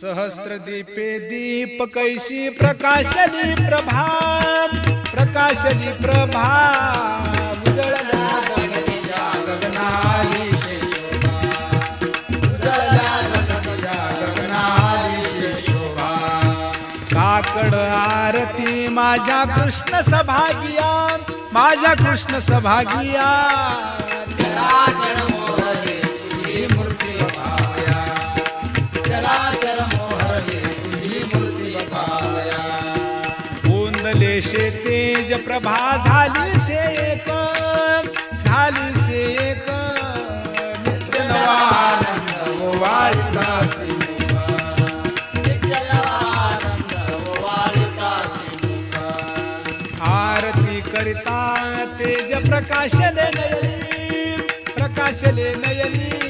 सहस्रदीपे दीप कैसी प्रकाशली प्रभा, प्रकाशली प्रभा उजळल्या गगनाच्या गगनाली शोभा, उजळल्या गगनाच्या गगनाली शोभा. काकड आरती माझ्या कृष्ण सभागिया, माझ्या कृष्ण सभागिया. चराचर मोहरे तुझी मूर्ती बघाया, चराचर मोहरे तुझी मूर्ती बघाया. गोंदले शे तेज प्रभा झाली से एक, झाली से एक. नित्य नवा आनंद ओवाळता श्रीमुखा, नित्य नवा आनंद ओवाळता श्रीमुखा. आरती करिता तेज प्रकाशले नयनी, प्रकाशले नयनी.